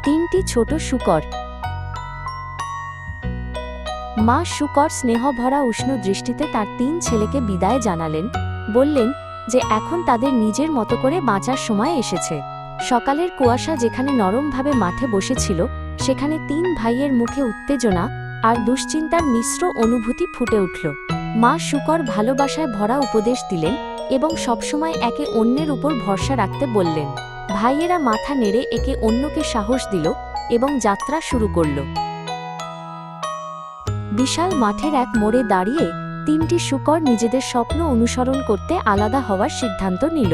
তিনটি ছোট শূকর। মা শূকর স্নেহভরা উষ্ণ দৃষ্টিতে তার তিন ছেলেকে বিদায় জানালেন, বললেন যে এখন তাদের নিজের মতো করে বাঁচার সময় এসেছে। সকালের কুয়াশা যেখানে নরমভাবে মাঠে বসেছিল, সেখানে তিন ভাইয়ের মুখে উত্তেজনা আর দুশ্চিন্তার মিশ্র অনুভূতি ফুটে উঠল। মা শূকর ভালোবাসায় ভরা উপদেশ দিলেন এবং সবসময় একে অন্যের উপর ভরসা রাখতে বললেন। ভাইয়েরা মাথা নেড়ে একে অন্যকে সাহস দিল এবং যাত্রা শুরু করল। বিশাল মাঠের এক মোড়ে দাঁড়িয়ে তিনটি শূকর নিজেদের স্বপ্ন অনুসরণ করতে আলাদা হওয়ার সিদ্ধান্ত নিল।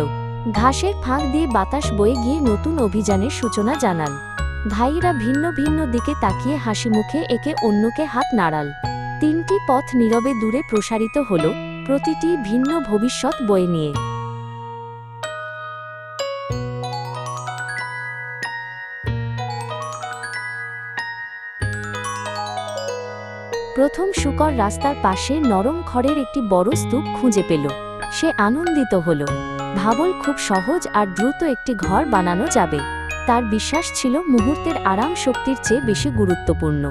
ঘাসের ফাঁক দিয়ে বাতাস বয়ে গিয়ে নতুন অভিযানের সূচনা জানাল। ভাইয়েরা ভিন্ন ভিন্ন দিকে তাকিয়ে হাসি মুখে একে অন্যকে হাত নাড়াল। তিনটি পথ নীরবে দূরে প্রসারিত হল, প্রতিটি ভিন্ন ভবিষ্যৎ বয়ে নিয়ে। প্রথম শূকর রাস্তার পাশে নরম খড়ের একটি বড় স্তূপ খুঁজে পেল। সে আনন্দিত হল, ভাবল খুব সহজ আর দ্রুত একটি ঘর বানানো যাবে। তার বিশ্বাস ছিল মুহূর্তের আরাম শক্তির চেয়ে বেশি গুরুত্বপূর্ণ।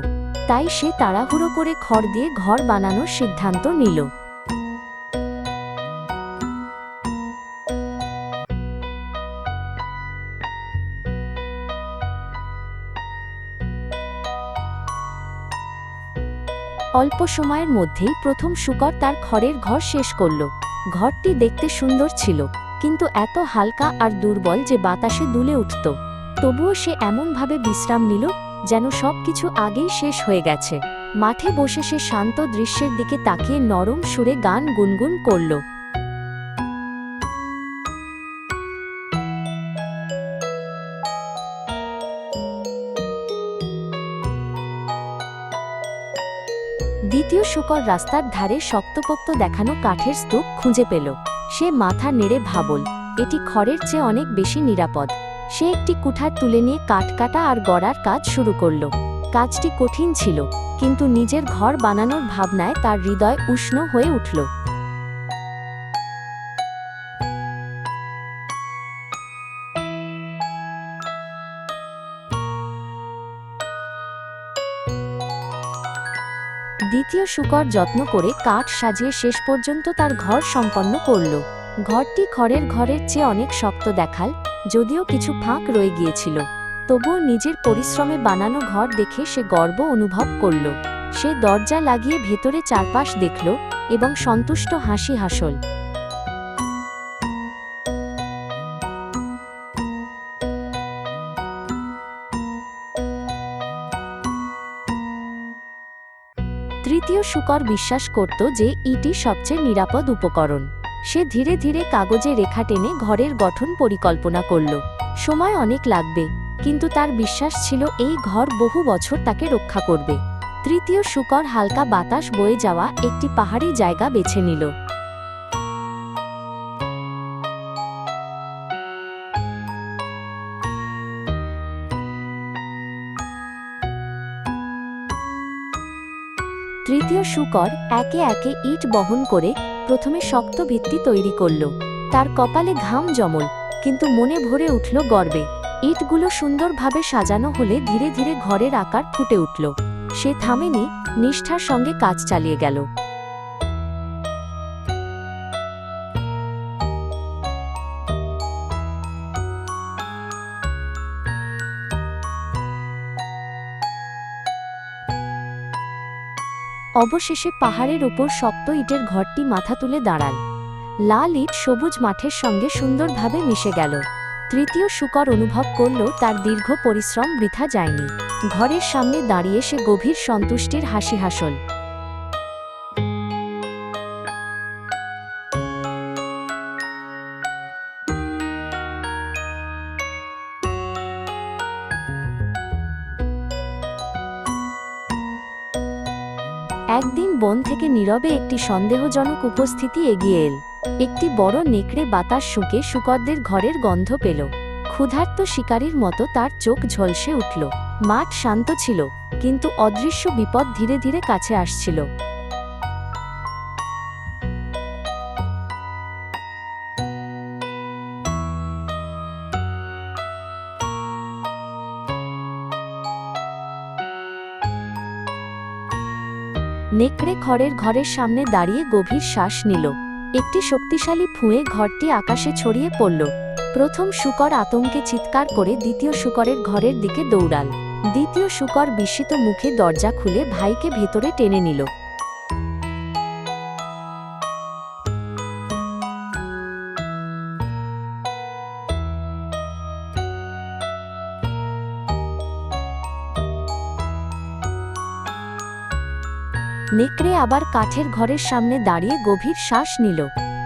তাই সে তাড়াহুড়ো করে খড় দিয়ে ঘর বানানোর সিদ্ধান্ত নিল। অল্প সময়ের মধ্যেই প্রথম শূকর তার খড়ের ঘর শেষ করল। ঘরটি দেখতে সুন্দর ছিল, কিন্তু এত হালকা আর দুর্বল যে বাতাসে দুলে উঠত। তবুও সে এমনভাবে বিশ্রাম নিল যেন সবকিছু আগেই শেষ হয়ে গেছে। মাঠে বসে সে শান্ত দৃশ্যের দিকে তাকিয়ে নরম সুরে গান গুনগুন করল। দ্বিতীয় শূকর রাস্তার ধারে শক্তপোক্ত দেখানো কাঠের স্তূপ খুঁজে পেল। সে মাথা নেড়ে ভাবল, এটি খড়ের চেয়ে অনেক বেশি নিরাপদ। সে একটি কুঠার তুলে নিয়ে কাঠ কাটা আর গড়ার কাজ শুরু করল। কাজটি কঠিন ছিল, কিন্তু নিজের ঘর বানানোর ভাবনায় তার হৃদয় উষ্ণ হয়ে উঠল। দ্বিতীয় শূকর যত্ন করে কাঠ সাজিয়ে শেষ পর্যন্ত তার ঘর সম্পন্ন করল। ঘরটি খড়ের ঘরের চেয়ে অনেক শক্ত দেখাল, যদিও কিছু ফাঁক রয়ে গিয়েছিল। তবুও নিজের পরিশ্রমে বানানো ঘর দেখে সে গর্ব অনুভব করল। সে দরজা লাগিয়ে ভেতরে চারপাশ দেখল এবং সন্তুষ্ট হাসি হাসল। তৃতীয় শূকর বিশ্বাস করত যে ইটই সবচেয়ে নিরাপদ উপকরণ। সে ধীরে ধীরে কাগজে রেখা টেনে ঘরের গঠন পরিকল্পনা করল। সময় অনেক লাগবে, কিন্তু তার বিশ্বাস ছিল এই ঘর বহু বছর তাকে রক্ষা করবে। তৃতীয় শূকর হালকা বাতাস বয়ে যাওয়া একটি পাহাড়ি জায়গা বেছে নিল। তৃতীয় শূকর একে একে ইট বহন করে প্রথমে শক্ত ভিত্তি তৈরি করল। তার কপালে ঘাম জমল, কিন্তু মনে ভরে উঠল গর্বে। ইটগুলো সুন্দরভাবে সাজানো হলে ধীরে ধীরে ঘরের আকার ফুটে উঠল। সে থামেনি, নিষ্ঠার সঙ্গে কাজ চালিয়ে গেল। অবশেষে পাহাড়ের ওপর শক্ত ইটের ঘরটি মাথা তুলে দাঁড়াল। লাল ইট সবুজ মাঠের সঙ্গে সুন্দরভাবে মিশে গেল। তৃতীয় শূকর অনুভব করল তার দীর্ঘ পরিশ্রম বৃথা যায়নি। ঘরের সামনে দাঁড়িয়ে সে গভীর সন্তুষ্টির হাসি হাসল। একদিন বন থেকে নীরবে একটি সন্দেহজনক উপস্থিতি এগিয়ে এল। একটি বড় নেকড়ে বাতাস শুঁকে শূকরদের ঘরের গন্ধ পেল। ক্ষুধার্ত শিকারীর মতো তার চোখ ঝলসে উঠল। মাঠ শান্ত ছিল, কিন্তু অদৃশ্য বিপদ ধীরে ধীরে কাছে আসছিল। নেকড়ে খড়ের ঘরের সামনে দাঁড়িয়ে গভীর শ্বাস নিল। একটি শক্তিশালী ফুঁয়ে ঘরটি আকাশে ছড়িয়ে পড়ল। প্রথম শূকর আতঙ্কে চিৎকার করে দ্বিতীয় শূকরের ঘরের দিকে দৌড়াল। দ্বিতীয় শূকর বিস্মিত মুখে দরজা খুলে ভাইকে ভেতরে টেনে নিল। নেকড়ে আবার কাঠের ঘরের সামনে দাঁড়িয়ে গভীর শ্বাস নিল।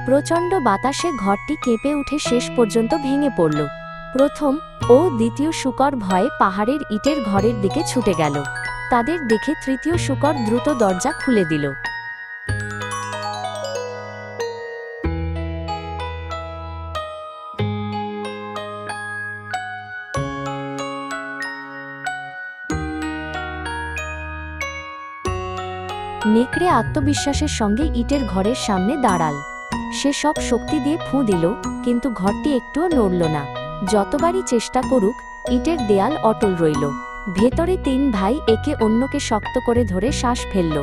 প্রচণ্ড বাতাসে ঘরটি কেঁপে উঠে শেষ পর্যন্ত ভেঙে পড়ল। প্রথম ও দ্বিতীয় শূকর ভয়ে পাহাড়ের ইটের ঘরের দিকে ছুটে গেল। তাদের দেখে তৃতীয় শূকর দ্রুত দরজা খুলে দিল। নেকড়ে আত্মবিশ্বাসের সঙ্গে ইটের ঘরের সামনে দাঁড়াল। সে সব শক্তি দিয়ে ফুঁ দিল, কিন্তু ঘরটি একটুও নড়ল না। যতবারই চেষ্টা করুক, ইটের দেয়াল অটল রইল। ভেতরে তিন ভাই একে অন্যকে শক্ত করে ধরে শ্বাস ফেলল।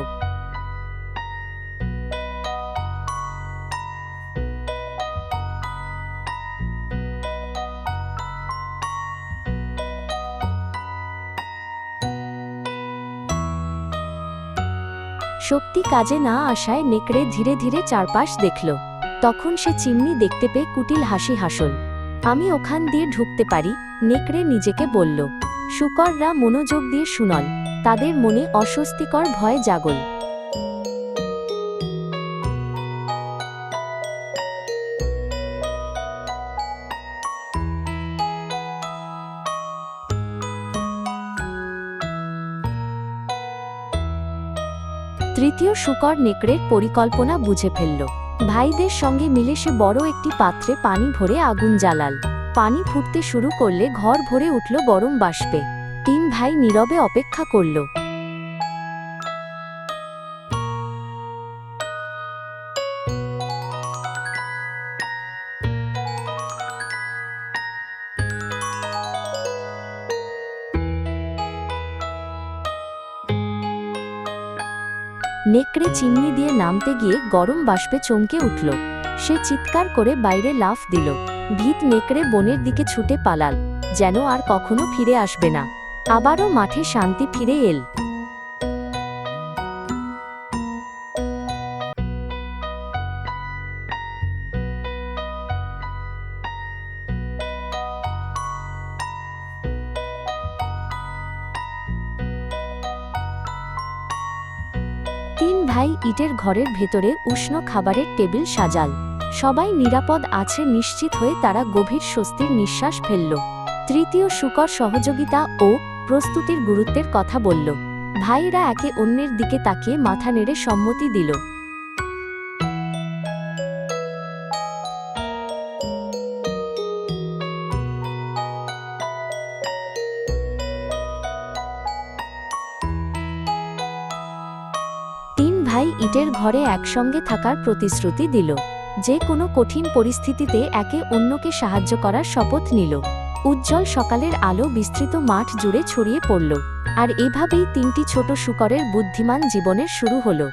শক্তি কাজে না আসায় নেকড়ে ধীরে ধীরে চারপাশ দেখল। তখন সে চিমনি দেখতে পেয়ে কুটিল হাসি হাসল। আমি ওখান দিয়ে ঢুকতে পারি, নেকড়ে নিজেকে বলল। শূকররা মনোযোগ দিয়ে শুনল। তাদের মনে অস্বস্তিকর ভয় জাগল। তৃতীয় শূকর নেকড়ের পরিকল্পনা বুঝে ফেলল। ভাইদের সঙ্গে মিলে সে বড় একটি পাত্রে পানি ভরে আগুন জ্বালাল। পানি ফুটতে শুরু করলে ঘর ভরে উঠল গরম বাষ্পে। তিন ভাই নীরবে অপেক্ষা করল। নেকড়ে চিমনি দিয়ে নামতে গিয়ে গরম বাষ্পে চমকে উঠল। সে চিৎকার করে বাইরে লাফ দিল। ভীত নেকড়ে বনের দিকে ছুটে পালাল, যেন আর কখনো ফিরে আসবে না। আবারও মাঠে শান্তি ফিরে এল। তিন ভাই ইটের ঘরের ভেতরে উষ্ণ খাবারের টেবিল সাজাল। সবাই নিরাপদ আছে নিশ্চিত হয়ে তারা গভীর স্বস্তির নিঃশ্বাস ফেলল। তৃতীয় শূকর সহযোগিতা ও প্রস্তুতির গুরুত্বের কথা বলল। ভাইরা একে অন্যের দিকে তাকিয়ে মাথা নেড়ে সম্মতি দিল। ভাই ইটের ঘরে একসঙ্গে থাকার প্রতিশ্রুতি দিল। যে কোনো কঠিন পরিস্থিতিতে একে অন্যকে সাহায্য করার শপথ নিল। উজ্জ্বল সকালের আলো বিস্তৃত মাঠ জুড়ে ছড়িয়ে পড়ল। আর এভাবেই তিনটি ছোট শূকরের বুদ্ধিমান জীবনের শুরু হলো।